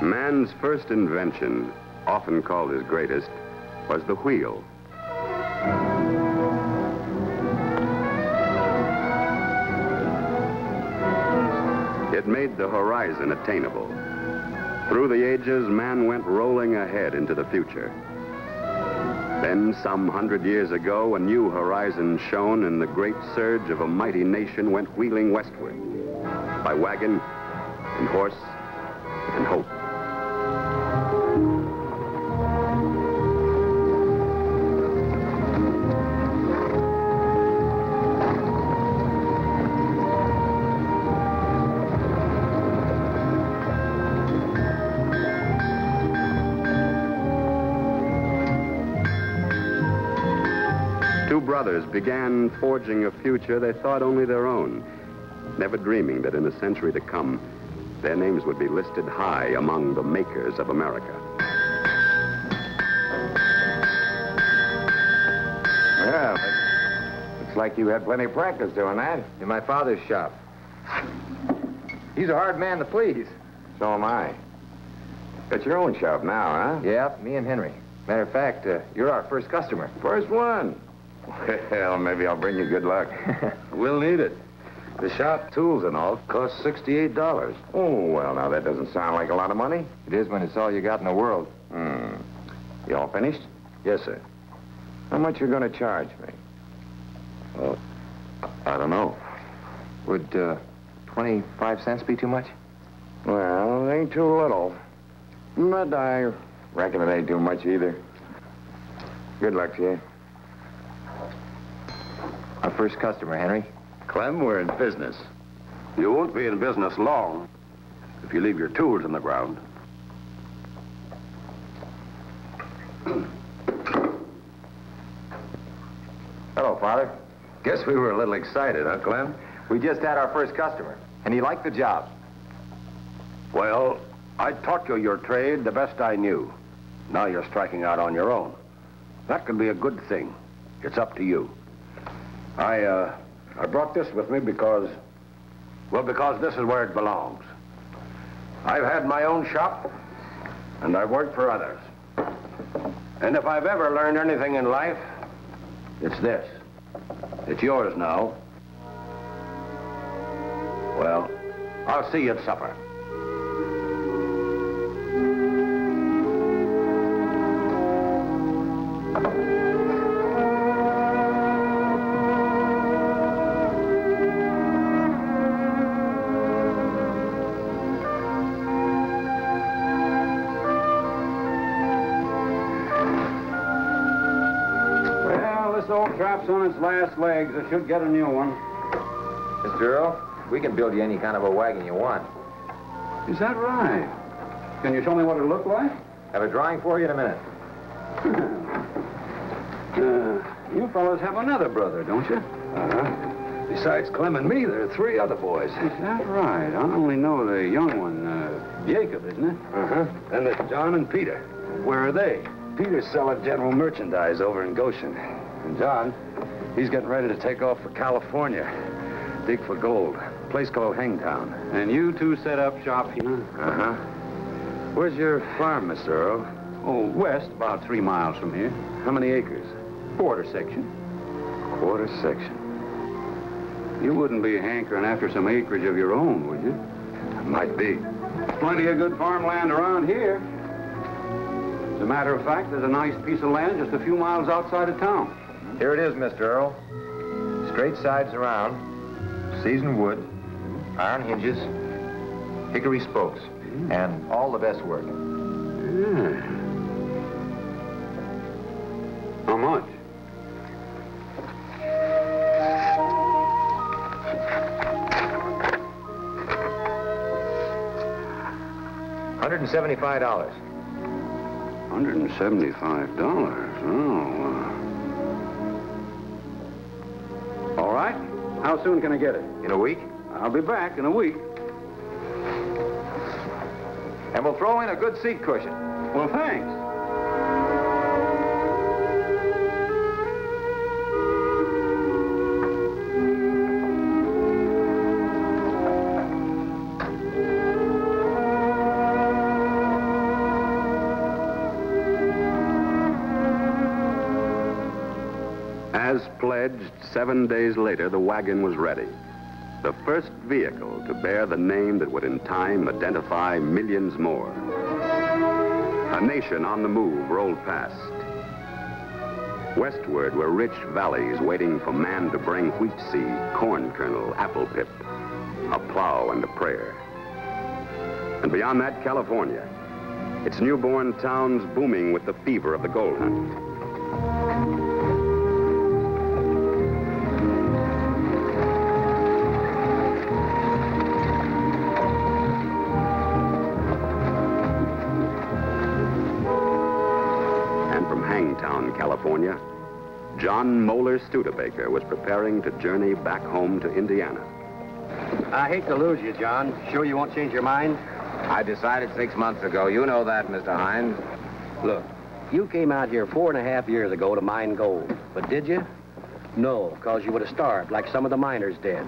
Man's first invention, often called his greatest, was the wheel. It made the horizon attainable. Through the ages, man went rolling ahead into the future. Then, some 100 years ago, a new horizon shone, and the great surge of a mighty nation went wheeling westward by wagon and horse and hope. Two brothers began forging a future they thought only their own, never dreaming that in the century to come, their names would be listed high among the makers of America. Well, looks like you had plenty of practice doing that. In my father's shop. He's a hard man to please. So am I. Got your own shop now, huh? Yeah, me and Henry. Matter of fact, you're our first customer. First one. Well, maybe I'll bring you good luck. We'll need it. The shop tools and all cost $68. Oh, well, now that doesn't sound like a lot of money. It is when it's all you got in the world. You all finished? Yes, sir. How much you gonna charge me? Well, I don't know. Would 25 cents be too much? Well, it ain't too little. But I reckon it ain't too much either. Good luck to you. Our first customer, Henry. Clem, we're in business. You won't be in business long if you leave your tools on the ground. Hello, Father. Guess we were a little excited, huh, Clem? We just had our first customer, and he liked the job. Well, I taught you your trade the best I knew. Now you're striking out on your own. That can be a good thing. It's up to you. I brought this with me because this is where it belongs. I've had my own shop, and I've worked for others. And if I've ever learned anything in life, it's this. It's yours now. Well, I'll see you at supper. Trap's on its last legs. I should get a new one. Mr. Earl, we can build you any kind of a wagon you want. Is that right? Can you show me what it looked like? Have a drawing for you in a minute. You fellas have another brother, don't you? Uh-huh. Besides Clem and me, there are 3 other boys. Is that right? I only know the young one, Jacob, isn't it? Uh-huh. And there's John and Peter. Where are they? Peter's selling general merchandise over in Goshen. And John, he's getting ready to take off for California. Dig for gold. A place called Hangtown. And you two set up shop here? Uh-huh. Where's your farm, Mr. Earl? Oh, west, about 3 miles from here. How many acres? Quarter section. Quarter section. You wouldn't be hankering after some acreage of your own, would you? Might be. Plenty of good farmland around here. As a matter of fact, there's a nice piece of land just a few miles outside of town. Here it is, Mr. Earl. Straight sides around, seasoned wood, iron hinges, hickory spokes, and all the best work. Yeah. How much? $175. $175. Oh. All right. How soon can I get it? In a week? I'll be back in a week. And we'll throw in a good seat cushion. Well, thanks. As pledged, 7 days later, the wagon was ready. The first vehicle to bear the name that would in time identify millions more. A nation on the move rolled past. Westward were rich valleys waiting for man to bring wheat seed, corn kernel, apple pip, a plow and a prayer. And beyond that, California, its newborn towns booming with the fever of the gold hunt. California, John Moeller Studebaker was preparing to journey back home to Indiana. I hate to lose you, John. Sure you won't change your mind? I decided 6 months ago. You know that, Mr. Hines. Look, you came out here 4.5 years ago to mine gold. But did you? No, because you would have starved like some of the miners did.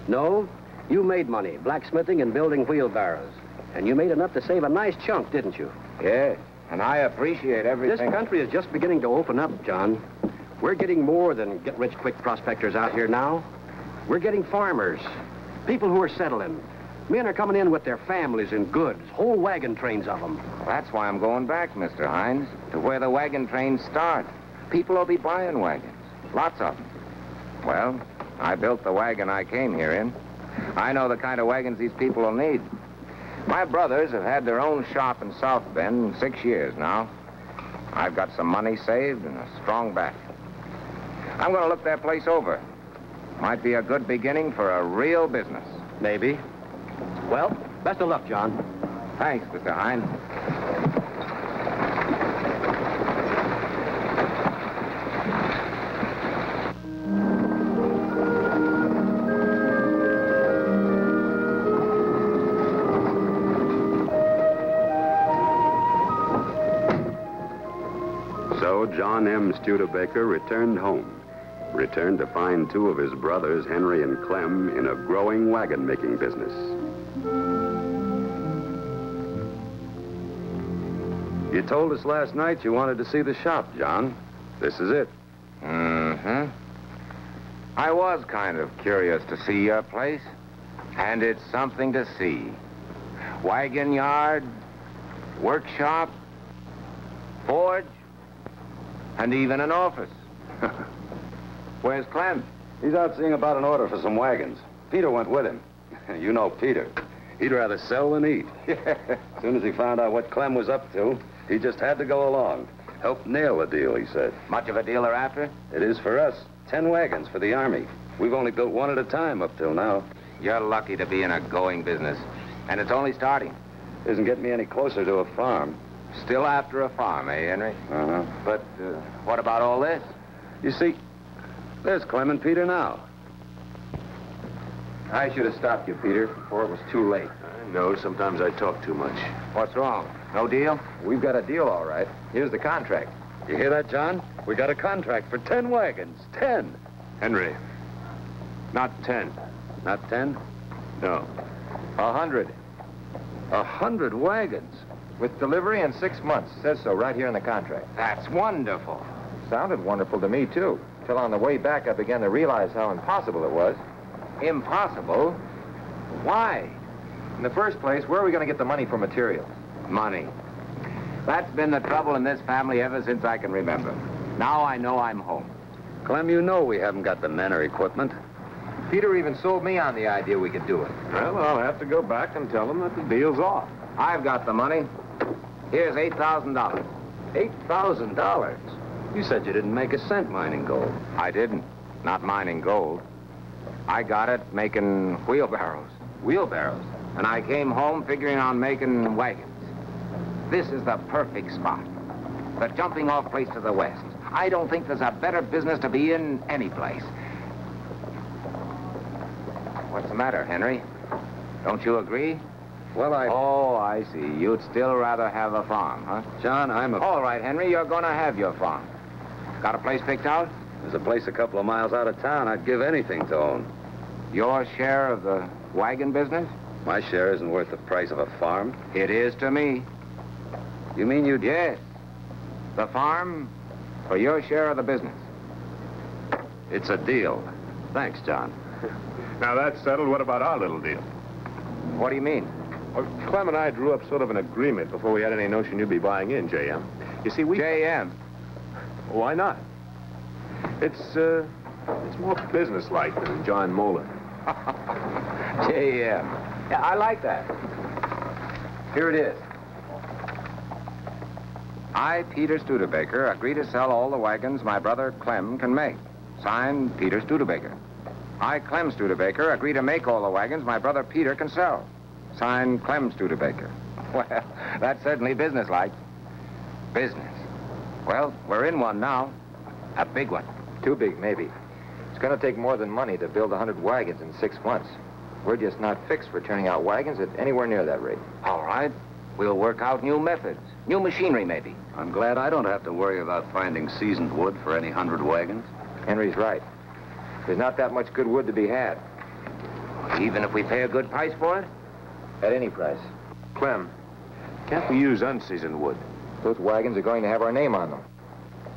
No, you made money blacksmithing and building wheelbarrows. And you made enough to save a nice chunk, didn't you? Yes, and I appreciate everything. This country is just beginning to open up, John. We're getting more than get-rich-quick prospectors out here now. We're getting farmers, people who are settling. Men are coming in with their families and goods, whole wagon trains of them. That's why I'm going back, Mr. Hines, to where the wagon trains start. People will be buying wagons, lots of them. Well, I built the wagon I came here in. I know the kind of wagons these people will need. My brothers have had their own shop in South Bend 6 years now. I've got some money saved and a strong back. I'm going to look that place over. Might be a good beginning for a real business. Maybe. Well, best of luck, John. Thanks, Mr. Hines. So John M. Studebaker returned home. Returned to find two of his brothers, Henry and Clem, in a growing wagon-making business. You told us last night you wanted to see the shop, John. This is it. Mm-hmm. I was kind of curious to see your place, and it's something to see. Wagon yard, workshop, forge, and even an office. Where's Clem? He's out seeing about an order for some wagons. Peter went with him. You know Peter. He'd rather sell than eat. As soon as he found out what Clem was up to, he just had to go along. Help nail the deal, he said. Much of a deal they're after? It is for us. 10 wagons for the Army. We've only built one at a time up till now. You're lucky to be in a going business. And it's only starting. Isn't getting me any closer to a farm. Still after a farm, eh, Henry? Uh-huh. But what about all this? You see, there's Clem and Peter now. I should have stopped you, Peter, before it was too late. I know. Sometimes I talk too much. What's wrong? No deal? We've got a deal, all right. Here's the contract. You hear that, John? We got a contract for 10 wagons. 10. Henry, not 10. Not 10? No. 100. 100 wagons. With delivery in 6 months. Says so right here in the contract. That's wonderful. Sounded wonderful to me, too. Till on the way back, I began to realize how impossible it was. Impossible? Why? In the first place, where are we going to get the money for materials? Money. That's been the trouble in this family ever since I can remember. Now I know I'm home. Clem, you know we haven't got the men or equipment. Peter even sold me on the idea we could do it. Well, I'll have to go back and tell them that the deal's off. I've got the money. Here's $8,000. $8,000? You said you didn't make a cent mining gold. I didn't. Not mining gold. I got it making wheelbarrows. Wheelbarrows? And I came home figuring on making wagons. This is the perfect spot. The jumping off place to the west. I don't think there's a better business to be in any place. What's the matter, Henry? Don't you agree? Well, Oh, I see. You'd still rather have a farm, huh? John, All right, Henry, you're going to have your farm. Got a place picked out? There's a place a couple of miles out of town I'd give anything to own. Your share of the wagon business? My share isn't worth the price of a farm. It is to me. You mean you'd... Yes. The farm for your share of the business. It's a deal. Thanks, John. Now that's settled, what about our little deal? What do you mean? Well, Clem and I drew up sort of an agreement before we had any notion you'd be buying in, J.M. You see, we... J.M.? Why not? It's more businesslike than John Moeller. J.M. Yeah, I like that. Here it is. I, Peter Studebaker, agree to sell all the wagons my brother Clem can make. Signed, Peter Studebaker. I, Clem Studebaker, agree to make all the wagons my brother Peter can sell. Signed, Clem Studebaker. Well, that's certainly businesslike. Business. Well, we're in one now. A big one. Too big, maybe. It's going to take more than money to build 100 wagons in 6 months. We're just not fixed for turning out wagons at anywhere near that rate. All right. We'll work out new methods. New machinery, maybe. I'm glad I don't have to worry about finding seasoned wood for any 100 wagons. Henry's right. There's not that much good wood to be had. Even if we pay a good price for it? At any price. Clem, can't we use unseasoned wood? Those wagons are going to have our name on them.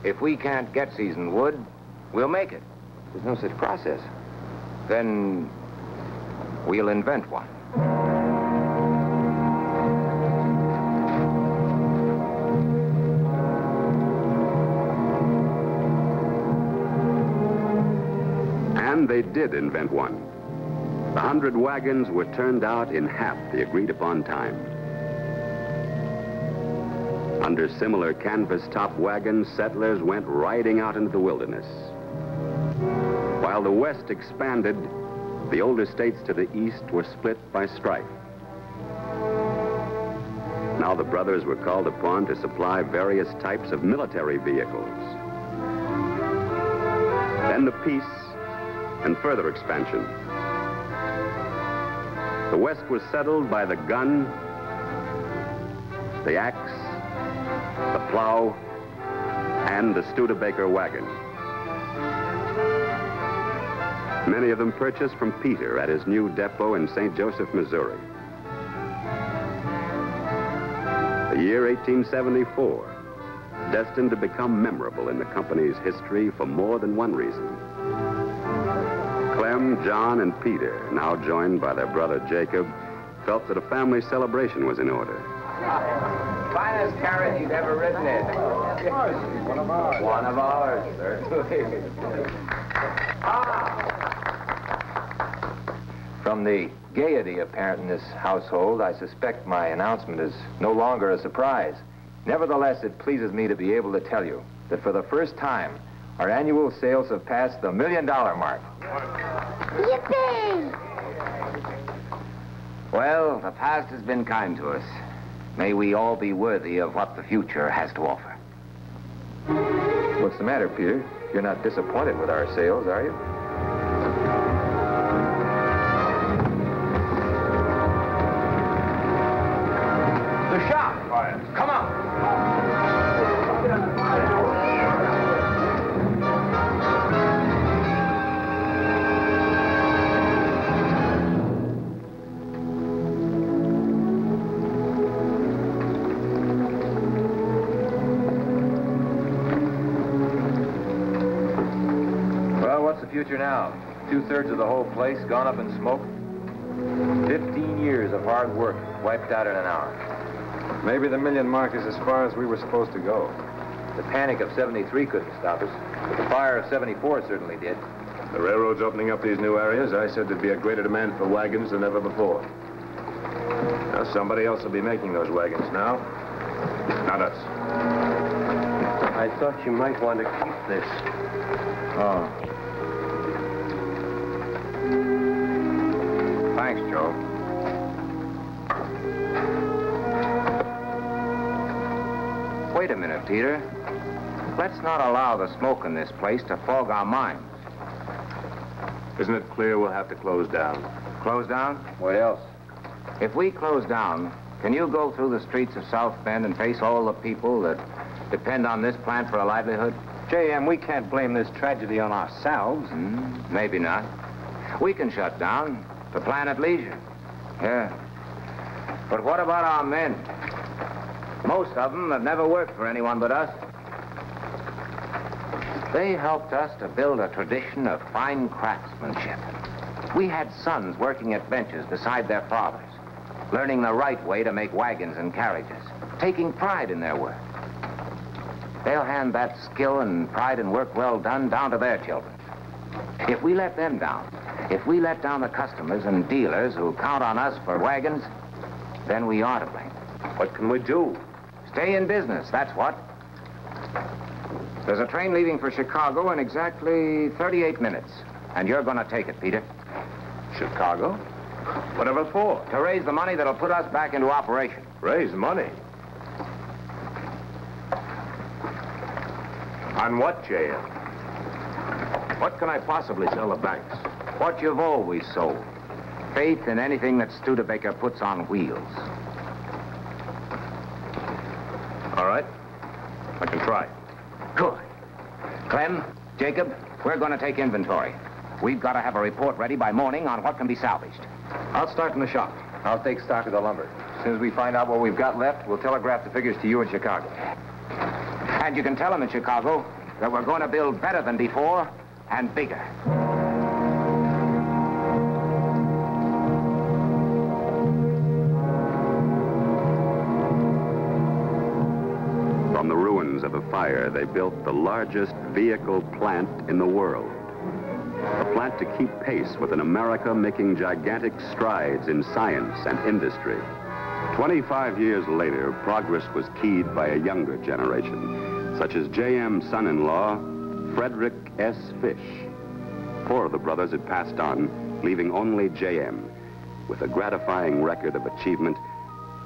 If we can't get seasoned wood, we'll make it. There's no such process. Then we'll invent one. And they did invent one. The 100 wagons were turned out in half the agreed-upon time. Under similar canvas-top wagons, settlers went riding out into the wilderness. While the West expanded, the older states to the east were split by strife. Now the brothers were called upon to supply various types of military vehicles. Then the peace and further expansion. The West was settled by the gun, the axe, the plow, and the Studebaker wagon. Many of them purchased from Peter at his new depot in St. Joseph, Missouri. The year 1874, destined to become memorable in the company's history for more than one reason. Clem, John, and Peter, now joined by their brother Jacob, felt that a family celebration was in order. Finest carriage you've ever ridden in. One of ours. One of ours, certainly. From the gaiety apparent in this household, I suspect my announcement is no longer a surprise. Nevertheless, it pleases me to be able to tell you that for the first time, our annual sales have passed the $1 million mark. Yippee! Well, the past has been kind to us. May we all be worthy of what the future has to offer. What's the matter, Peter? You're not disappointed with our sales, are you? The shop! Come on! Future now. 2/3 of the whole place gone up in smoke. 15 years of hard work wiped out in an hour. Maybe the $1 million mark is as far as we were supposed to go. The panic of '73 couldn't stop us, but the fire of '74 certainly did. The railroad's opening up these new areas. I said there'd be a greater demand for wagons than ever before. Now, somebody else will be making those wagons now. Not us. I thought you might want to keep this. Oh. Thanks, Joe. Wait a minute, Peter. Let's not allow the smoke in this place to fog our minds. Isn't it clear we'll have to close down? Close down? What else? If we close down, can you go through the streets of South Bend and face all the people that depend on this plant for a livelihood? J.M., we can't blame this tragedy on ourselves. Maybe not. We can shut down. The plan at leisure. Yeah. But what about our men? Most of them have never worked for anyone but us. They helped us to build a tradition of fine craftsmanship. We had sons working at benches beside their fathers, learning the right way to make wagons and carriages, taking pride in their work. They'll hand that skill and pride in work well done down to their children. If we let them down, if we let down the customers and dealers who count on us for wagons, then we are to blame. What can we do? Stay in business, that's what. There's a train leaving for Chicago in exactly 38 minutes. And you're going to take it, Peter. Chicago? Whatever for? To raise the money that'll put us back into operation. Raise money? On what, J.M.? What can I possibly sell the banks? What you've always sold. Faith in anything that Studebaker puts on wheels. All right. I can try. Good. Clem, Jacob, we're going to take inventory. We've got to have a report ready by morning on what can be salvaged. I'll start in the shop. I'll take stock of the lumber. As soon as we find out what we've got left, we'll telegraph the figures to you in Chicago. And you can tell them in Chicago that we're going to build better than before and bigger. From the ruins of a fire, they built the largest vehicle plant in the world. A plant to keep pace with an America making gigantic strides in science and industry. 25 years later, progress was keyed by a younger generation, such as J.M.'s son-in-law, Frederick S. Fish. 4 of the brothers had passed on, leaving only J.M., with a gratifying record of achievement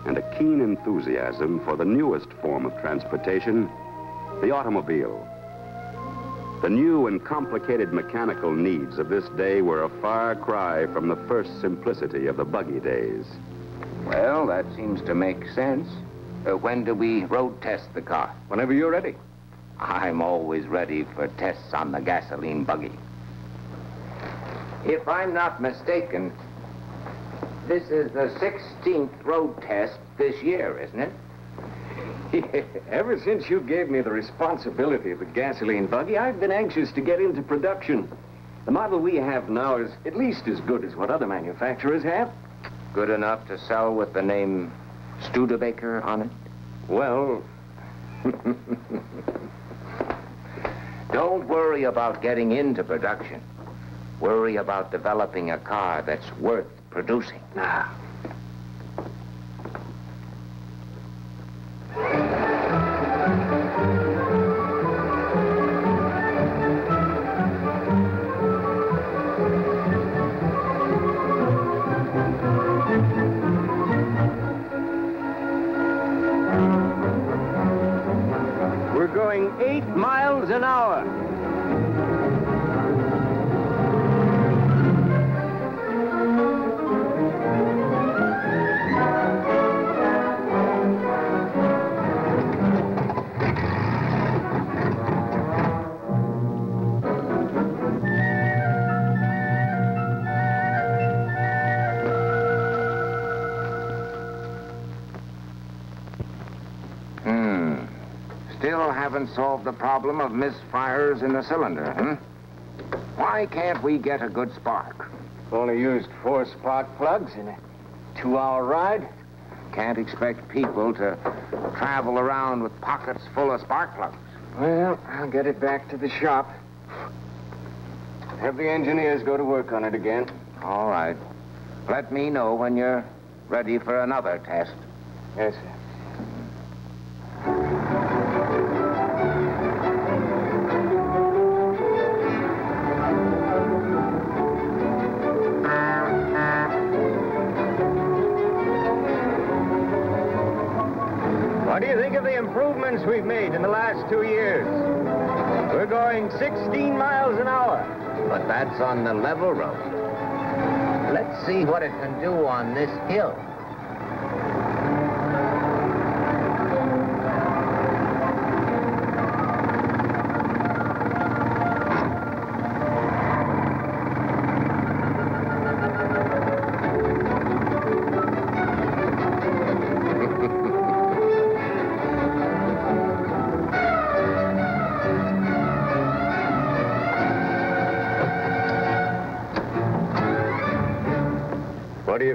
and a keen enthusiasm for the newest form of transportation, the automobile. The new and complicated mechanical needs of this day were a far cry from the first simplicity of the buggy days. Well, that seems to make sense. When do we road test the car? Whenever you're ready. I'm always ready for tests on the gasoline buggy. If I'm not mistaken, this is the 16th road test this year, isn't it? Ever since you gave me the responsibility of the gasoline buggy, I've been anxious to get into production. The model we have now is at least as good as what other manufacturers have. Good enough to sell with the name Studebaker on it? Well... Don't worry about getting into production. Worry about developing a car that's worth producing. Ah. We're going 8 miles an hour. Still haven't solved the problem of misfires in the cylinder, huh? Why can't we get a good spark? Only used 4 spark plugs in a 2-hour ride. Can't expect people to travel around with pockets full of spark plugs. Well, I'll get it back to the shop. Have the engineers go to work on it again. All right. Let me know when you're ready for another test. Yes, sir. What do you think of the improvements we've made in the last 2 years? We're going 16 miles an hour. But that's on the level road. Let's see what it can do on this hill.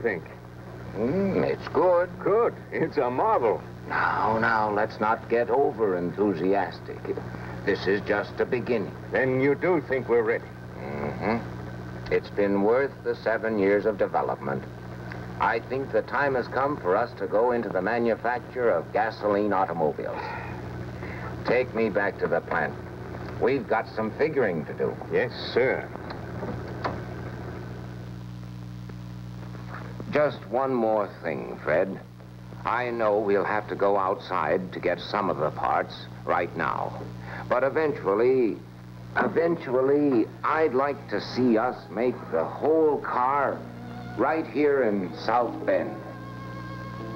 think? It's good. Good. It's a marvel. Now, let's not get over-enthusiastic. This is just a beginning. Then you do think we're ready? It's been worth the 7 years of development. I think the time has come for us to go into the manufacture of gasoline automobiles. Take me back to the plant. We've got some figuring to do. Yes, sir. Just one more thing, Fred. I know we'll have to go outside to get some of the parts right now. But eventually, I'd like to see us make the whole car right here in South Bend.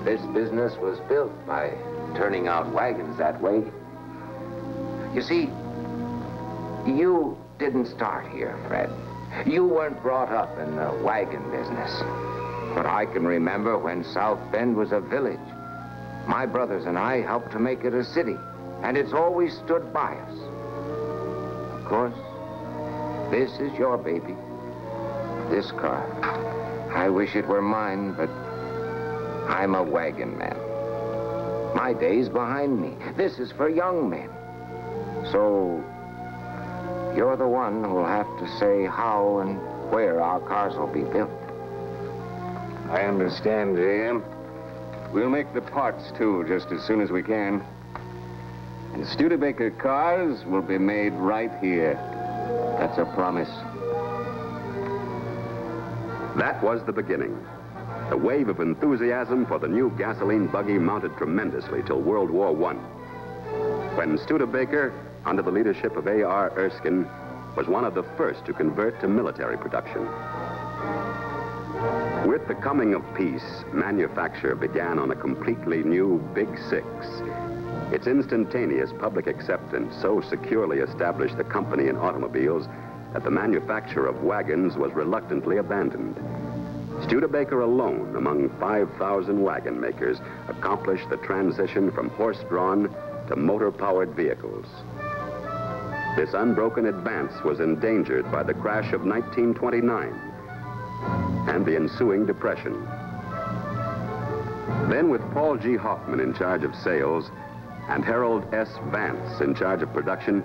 This business was built by turning out wagons that way. You see, you didn't start here, Fred. You weren't brought up in the wagon business. But I can remember when South Bend was a village. My brothers and I helped to make it a city, and it's always stood by us. Of course, this is your baby. This car. I wish it were mine, but I'm a wagon man. My day's behind me. This is for young men. So, you're the one who'll have to say how and where our cars will be built. I understand, Jim. We'll make the parts, too, just as soon as we can. And Studebaker cars will be made right here. That's a promise. That was the beginning. The wave of enthusiasm for the new gasoline buggy mounted tremendously till World War I, when Studebaker, under the leadership of A.R. Erskine, was one of the first to convert to military production. With the coming of peace, manufacture began on a completely new Big Six. Its instantaneous public acceptance so securely established the company in automobiles that the manufacture of wagons was reluctantly abandoned. Studebaker alone, among 5,000 wagon makers, accomplished the transition from horse-drawn to motor-powered vehicles. This unbroken advance was endangered by the crash of 1929 and the ensuing depression. Then, with Paul G. Hoffman in charge of sales and Harold S. Vance in charge of production,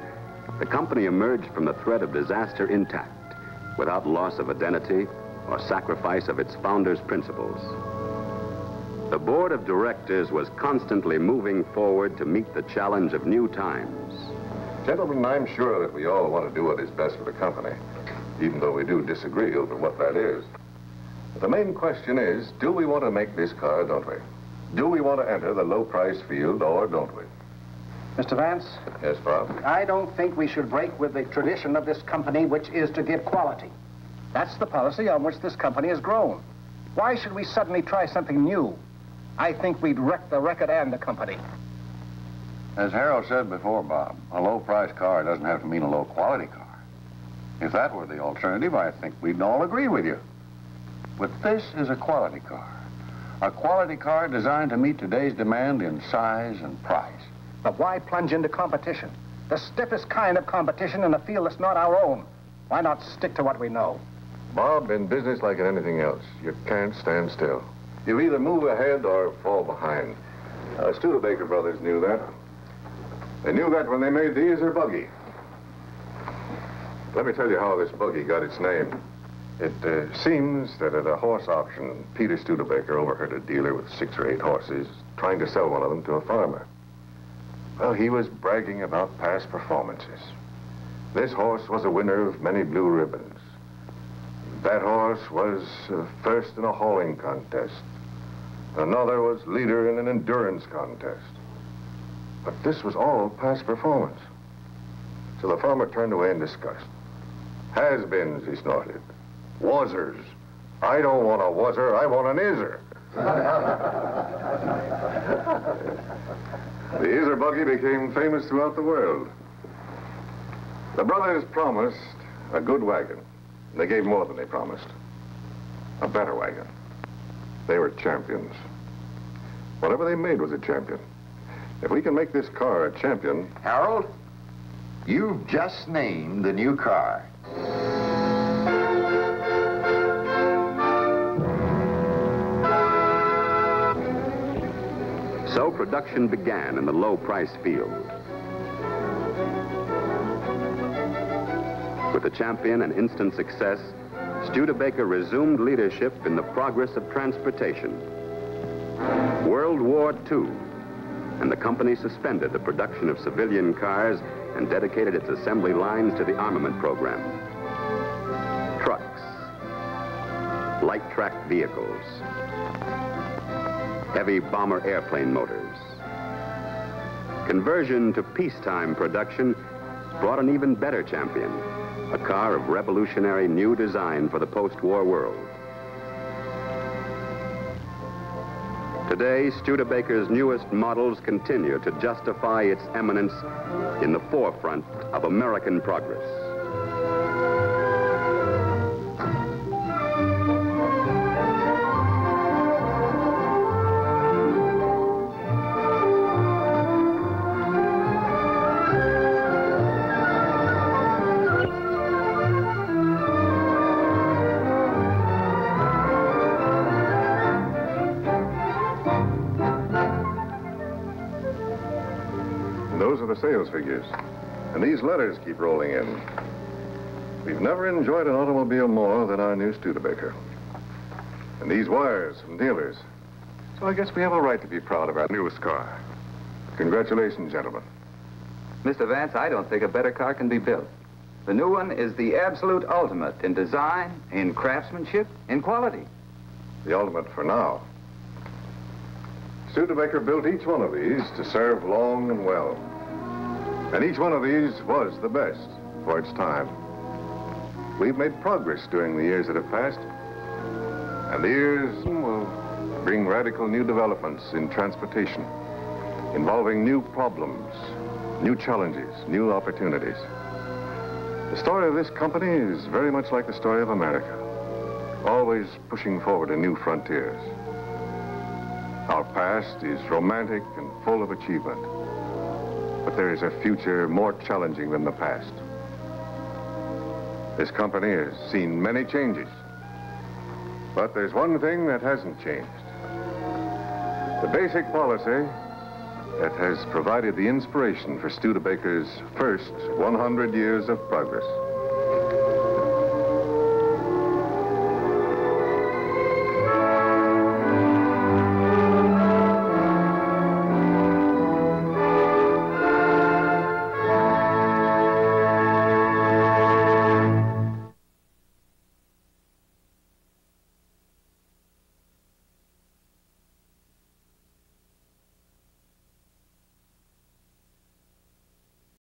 the company emerged from the threat of disaster intact, without loss of identity or sacrifice of its founders' principles. The board of directors was constantly moving forward to meet the challenge of new times. Gentlemen, I'm sure that we all want to do what is best for the company, even though we do disagree over what that is. But the main question is, do we want to make this car, don't we? Do we want to enter the low-price field, or don't we? Mr. Vance? Yes, Bob? I don't think we should break with the tradition of this company, which is to give quality. That's the policy on which this company has grown. Why should we suddenly try something new? I think we'd wreck the record and the company. As Harold said before, Bob, a low-price car doesn't have to mean a low-quality car. If that were the alternative, I think we'd all agree with you. But this is a quality car. A quality car designed to meet today's demand in size and price. But why plunge into competition? The stiffest kind of competition in a field that's not our own. Why not stick to what we know? Bob, in business like in anything else, you can't stand still. You either move ahead or fall behind. Studebaker brothers knew that. They knew that when they made the Easer buggy. Let me tell you how this buggy got its name. It seems that at a horse auction, Peter Studebaker overheard a dealer with 6 or 8 horses trying to sell one of them to a farmer. Well, he was bragging about past performances. This horse was a winner of many blue ribbons. That horse was first in a hauling contest. Another was leader in an endurance contest. But this was all past performance. So the farmer turned away in disgust. Has-beens, he snorted. Wuzzers. I don't want a wuzzer, I want an Iser. The Iser buggy became famous throughout the world. The brothers promised a good wagon. They gave more than they promised. A better wagon. They were champions. Whatever they made was a champion. If we can make this car a champion... Harold, you've just named the new car. So production began in the low-price field. With the champion and instant success, Studebaker resumed leadership in the progress of transportation. World War II, and the company suspended the production of civilian cars and dedicated its assembly lines to the armament program. Trucks, light track vehicles, heavy bomber airplane motors. Conversion to peacetime production brought an even better champion, a car of revolutionary new design for the post-war world. Today, Studebaker's newest models continue to justify its eminence in the forefront of American progress. Those are the sales figures. And these letters keep rolling in. We've never enjoyed an automobile more than our new Studebaker. And these wires from dealers. So I guess we have a right to be proud of our newest car. Congratulations, gentlemen. Mr. Vance, I don't think a better car can be built. The new one is the absolute ultimate in design, in craftsmanship, in quality. The ultimate for now. Studebaker built each one of these to serve long and well. And each one of these was the best for its time. We've made progress during the years that have passed. And the years will bring radical new developments in transportation, involving new problems, new challenges, new opportunities. The story of this company is very much like the story of America, always pushing forward to new frontiers. Our past is romantic and full of achievement, but there is a future more challenging than the past. This company has seen many changes, but there's one thing that hasn't changed. The basic policy that has provided the inspiration for Studebaker's first 100 years of progress.